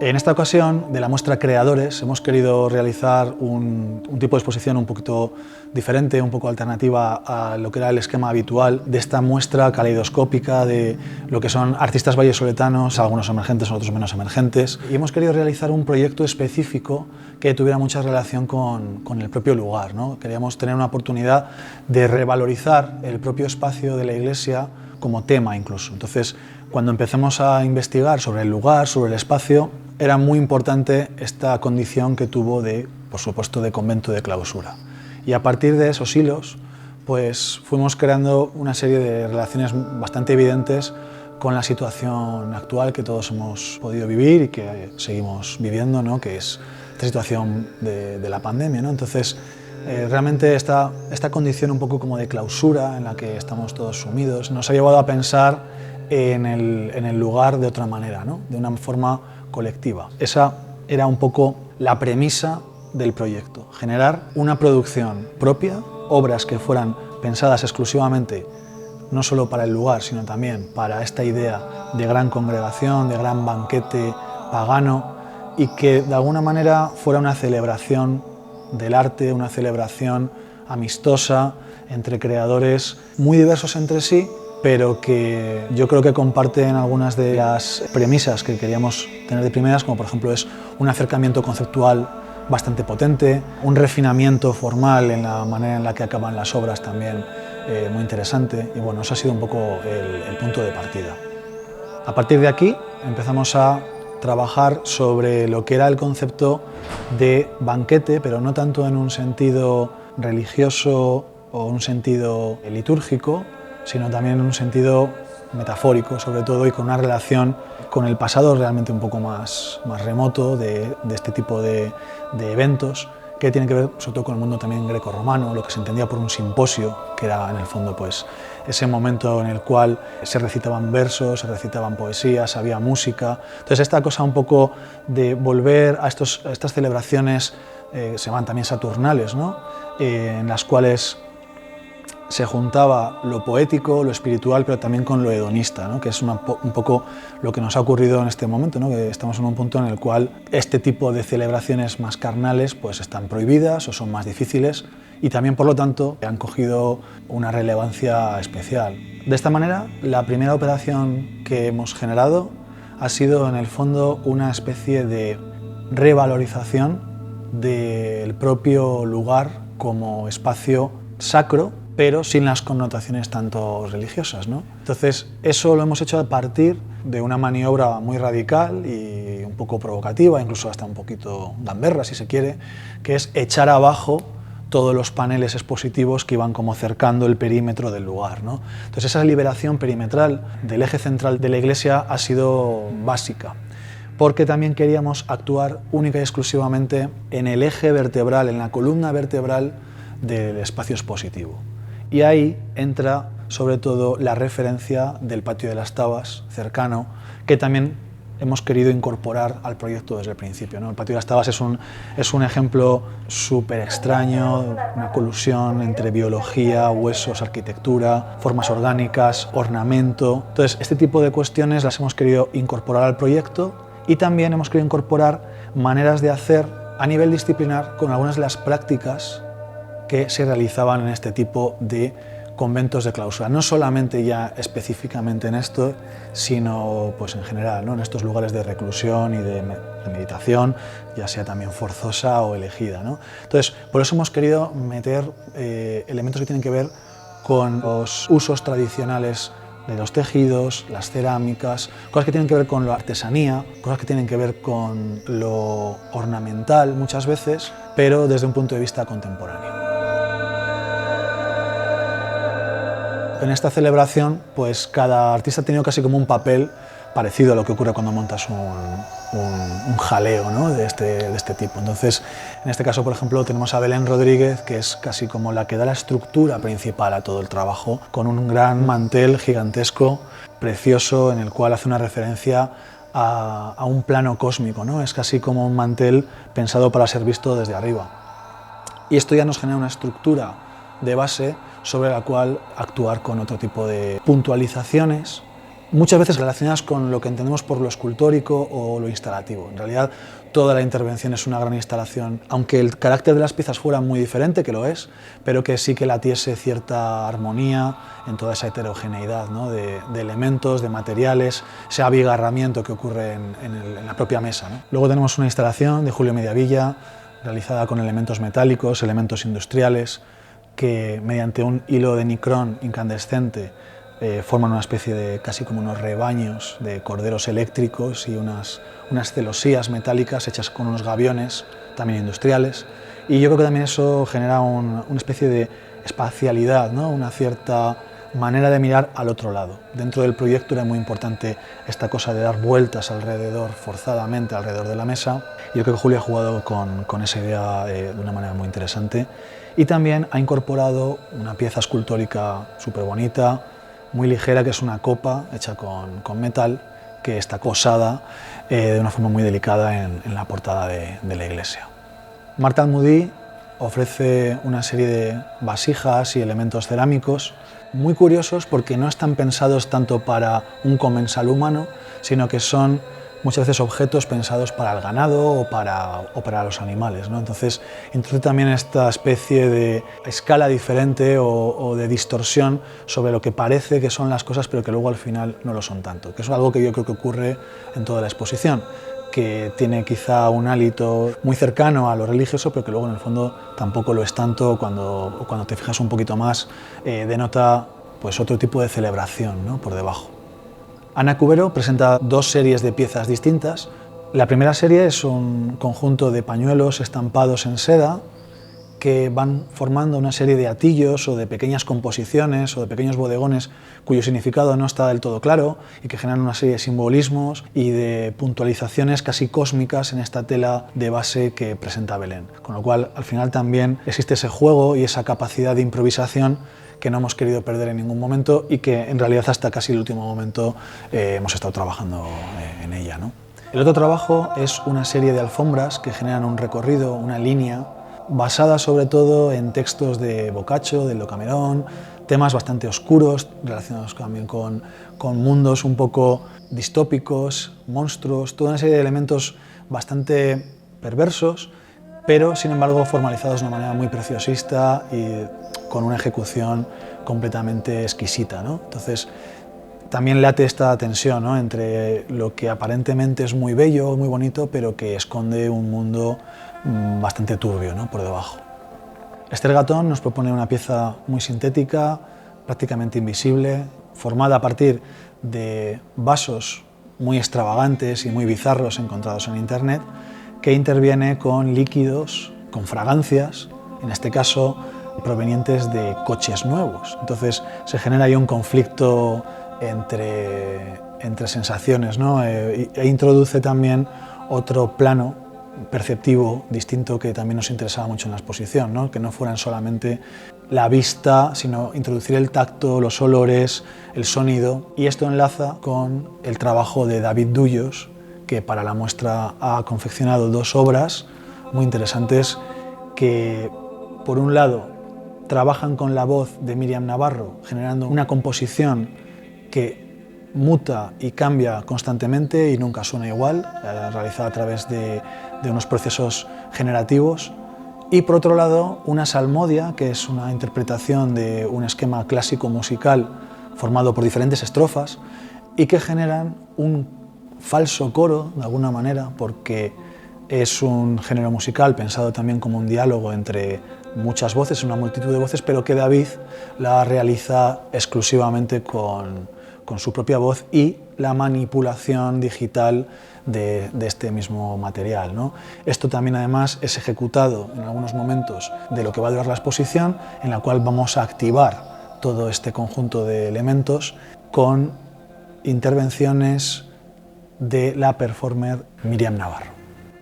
En esta ocasión, de la muestra Creadores, hemos querido realizar un tipo de exposición un poquito diferente, un poco alternativa a lo que era el esquema habitual de esta muestra caleidoscópica de lo que son artistas vallesoletanos, algunos emergentes, otros menos emergentes. Y hemos querido realizar un proyecto específico que tuviera mucha relación con el propio lugar, ¿no? Queríamos tener una oportunidad de revalorizar el propio espacio de la iglesia como tema incluso. Entonces, cuando empezamos a investigar sobre el lugar, sobre el espacio, era muy importante esta condición que tuvo de, por supuesto, de convento de clausura. Y a partir de esos hilos, pues fuimos creando una serie de relaciones bastante evidentes con la situación actual que todos hemos podido vivir y que seguimos viviendo, ¿no? Que es esta situación de la pandemia, ¿no? Entonces, realmente esta condición un poco como de clausura en la que estamos todos sumidos nos ha llevado a pensar en el lugar de otra manera, ¿no? De una forma colectiva. Esa era un poco la premisa del proyecto, generar una producción propia, obras que fueran pensadas exclusivamente no solo para el lugar, sino también para esta idea de gran congregación, de gran banquete pagano, y que de alguna manera fuera una celebración del arte, una celebración amistosa entre creadores muy diversos entre sí, pero que yo creo que comparten algunas de las premisas que queríamos tener de primeras, como por ejemplo es un acercamiento conceptual bastante potente, un refinamiento formal en la manera en la que acaban las obras también muy interesante, y bueno, eso ha sido un poco el punto de partida. A partir de aquí empezamos a trabajar sobre lo que era el concepto de banquete, pero no tanto en un sentido religioso o un sentido litúrgico, sino también en un sentido metafórico, sobre todo, y con una relación con el pasado realmente un poco más remoto de este tipo de eventos, que tienen que ver sobre todo con el mundo también grecorromano, lo que se entendía por un simposio, que era en el fondo pues ese momento en el cual se recitaban versos, se recitaban poesías, había música. Entonces esta cosa un poco de volver a estas celebraciones, se llaman también saturnales, ¿no? En las cuales se juntaba lo poético, lo espiritual, pero también con lo hedonista, ¿no? Que es un poco lo que nos ha ocurrido en este momento, ¿no? Que estamos en un punto en el cual este tipo de celebraciones más carnales pues están prohibidas o son más difíciles y también, por lo tanto, han cogido una relevancia especial. De esta manera, la primera operación que hemos generado ha sido, en el fondo, una especie de revalorización del propio lugar como espacio sacro, pero sin las connotaciones tanto religiosas, ¿no? Entonces, eso lo hemos hecho a partir de una maniobra muy radical y un poco provocativa, incluso hasta un poquito gamberra, si se quiere, que es echar abajo todos los paneles expositivos que iban como cercando el perímetro del lugar, ¿no? Entonces, esa liberación perimetral del eje central de la iglesia ha sido básica, porque también queríamos actuar única y exclusivamente en el eje vertebral, en la columna vertebral del espacio expositivo. Y ahí entra sobre todo la referencia del patio de las Tabas, cercano, que también hemos querido incorporar al proyecto desde el principio, ¿no? El patio de las Tabas es un ejemplo súper extraño, una colusión entre biología, huesos, arquitectura, formas orgánicas, ornamento. Entonces, este tipo de cuestiones las hemos querido incorporar al proyecto y también hemos querido incorporar maneras de hacer a nivel disciplinar con algunas de las prácticas que se realizaban en este tipo de conventos de clausura, no solamente ya específicamente en esto, sino pues en general, ¿no? En estos lugares de reclusión y de meditación, ya sea también forzosa o elegida, ¿no? Entonces, por eso hemos querido meter elementos que tienen que ver con los usos tradicionales de los tejidos, las cerámicas, cosas que tienen que ver con la artesanía, cosas que tienen que ver con lo ornamental muchas veces, pero desde un punto de vista contemporáneo. En esta celebración, pues cada artista ha tenido casi como un papel parecido a lo que ocurre cuando montas un jaleo, ¿no? de este tipo. Entonces, en este caso, por ejemplo, tenemos a Belén Rodríguez, que es casi como la que da la estructura principal a todo el trabajo, con un gran mantel gigantesco, precioso, en el cual hace una referencia a un plano cósmico, ¿no? Es casi como un mantel pensado para ser visto desde arriba. Y esto ya nos genera una estructura de base sobre la cual actuar con otro tipo de puntualizaciones, muchas veces relacionadas con lo que entendemos por lo escultórico o lo instalativo. En realidad, toda la intervención es una gran instalación, aunque el carácter de las piezas fuera muy diferente, que lo es, pero que sí que latiese cierta armonía en toda esa heterogeneidad, ¿no? de elementos, de materiales, ese abigarramiento que ocurre en la propia mesa, ¿no? Luego tenemos una instalación de Julio Mediavilla, realizada con elementos metálicos, elementos industriales, que mediante un hilo de nicrón incandescente forman una especie de casi como unos rebaños de corderos eléctricos y unas celosías metálicas hechas con unos gaviones también industriales. Y yo creo que también eso genera una especie de espacialidad, ¿no? Una cierta manera de mirar al otro lado. Dentro del proyecto era muy importante esta cosa de dar vueltas alrededor, forzadamente alrededor de la mesa. Yo creo que Julio ha jugado con esa idea de una manera muy interesante. Y también ha incorporado una pieza escultórica súper bonita, muy ligera, que es una copa hecha con metal, que está cosada de una forma muy delicada en la portada de la iglesia. Marta Almudí ofrece una serie de vasijas y elementos cerámicos muy curiosos porque no están pensados tanto para un comensal humano, sino que son muchas veces objetos pensados para el ganado o para los animales, ¿no? Entonces introduce también esta especie de escala diferente o de distorsión sobre lo que parece que son las cosas pero que luego al final no lo son tanto, que es algo que yo creo que ocurre en toda la exposición, que tiene quizá un hálito muy cercano a lo religioso, pero que luego en el fondo tampoco lo es tanto. Cuando te fijas un poquito más, denota pues otro tipo de celebración, ¿no? Por debajo. Ana Cubero presenta dos series de piezas distintas. La primera serie es un conjunto de pañuelos estampados en seda que van formando una serie de atillos o de pequeñas composiciones o de pequeños bodegones cuyo significado no está del todo claro y que generan una serie de simbolismos y de puntualizaciones casi cósmicas en esta tela de base que presenta Belén. Con lo cual, al final también existe ese juego y esa capacidad de improvisación que no hemos querido perder en ningún momento y que en realidad hasta casi el último momento hemos estado trabajando en ella, ¿no? El otro trabajo es una serie de alfombras que generan un recorrido, una línea, basada sobre todo en textos de Boccaccio, de Decamerón, temas bastante oscuros relacionados también con mundos un poco distópicos, monstruos, toda una serie de elementos bastante perversos, pero sin embargo formalizados de una manera muy preciosista y con una ejecución completamente exquisita, ¿no? Entonces también late esta tensión, ¿no? Entre lo que aparentemente es muy bello, muy bonito, pero que esconde un mundo bastante turbio, ¿no? Por debajo. Esther Gatón nos propone una pieza muy sintética, prácticamente invisible, formada a partir de vasos muy extravagantes y muy bizarros encontrados en internet, que interviene con líquidos, con fragancias, en este caso provenientes de coches nuevos. Entonces se genera ahí un conflicto entre sensaciones, ¿no? E introduce también otro plano perceptivo distinto que también nos interesaba mucho en la exposición, ¿no? Que no fueran solamente la vista, sino introducir el tacto, los olores, el sonido. Y esto enlaza con el trabajo de David Dullos, que para la muestra ha confeccionado dos obras muy interesantes que, por un lado, trabajan con la voz de Míriam Navarro, generando una composición que muta y cambia constantemente y nunca suena igual, realizada a través de unos procesos generativos. Y por otro lado, una salmodia, que es una interpretación de un esquema clásico musical formado por diferentes estrofas y que generan un falso coro, de alguna manera, porque es un género musical pensado también como un diálogo entre muchas voces, una multitud de voces, pero que David la realiza exclusivamente con su propia voz y la manipulación digital de este mismo material, ¿no? Esto también además es ejecutado en algunos momentos de lo que va a durar la exposición, en la cual vamos a activar todo este conjunto de elementos con intervenciones de la performer Míriam Navarro.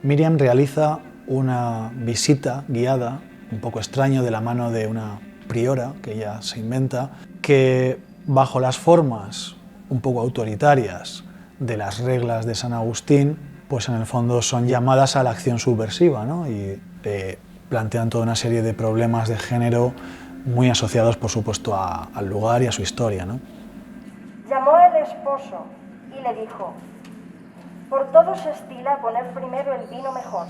Míriam realiza una visita guiada, un poco extraño, de la mano de una priora que ella se inventa, que bajo las formas un poco autoritarias de las reglas de San Agustín, pues en el fondo son llamadas a la acción subversiva, ¿no? Y plantean toda una serie de problemas de género muy asociados, por supuesto, al lugar y a su historia, ¿no? Llamó el esposo y le dijo: por todo se estila poner primero el vino mejor.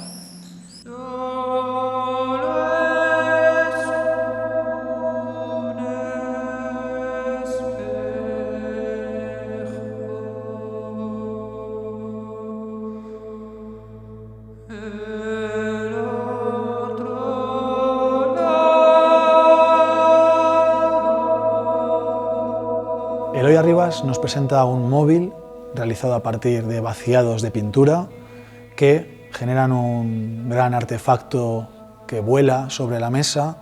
Eloy Arribas nos presenta un móvil realizado a partir de vaciados de pintura que generan un gran artefacto que vuela sobre la mesa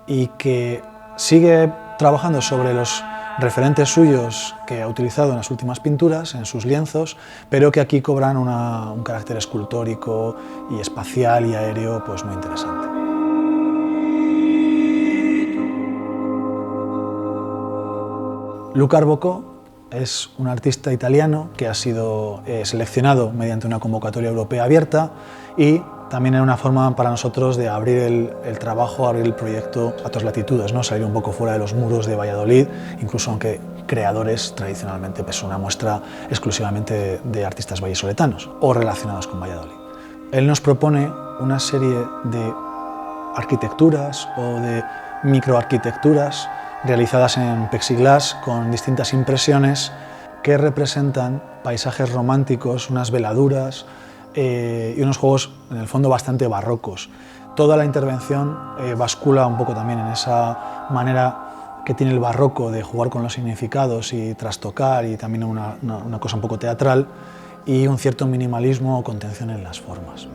y que sigue trabajando sobre los referentes suyos que ha utilizado en las últimas pinturas, en sus lienzos, pero que aquí cobran un carácter escultórico y espacial y aéreo pues muy interesante. Luca Arbocó es un artista italiano que ha sido seleccionado mediante una convocatoria europea abierta y también era una forma para nosotros de abrir el trabajo, abrir el proyecto a otras latitudes, ¿no? Salir un poco fuera de los muros de Valladolid, incluso aunque creadores tradicionalmente es una muestra exclusivamente de artistas vallisoletanos o relacionados con Valladolid. Él nos propone una serie de arquitecturas o de microarquitecturas realizadas en plexiglas con distintas impresiones que representan paisajes románticos, unas veladuras y unos juegos en el fondo bastante barrocos. Toda la intervención bascula un poco también en esa manera que tiene el barroco de jugar con los significados y trastocar, y también una cosa un poco teatral y un cierto minimalismo o contención en las formas.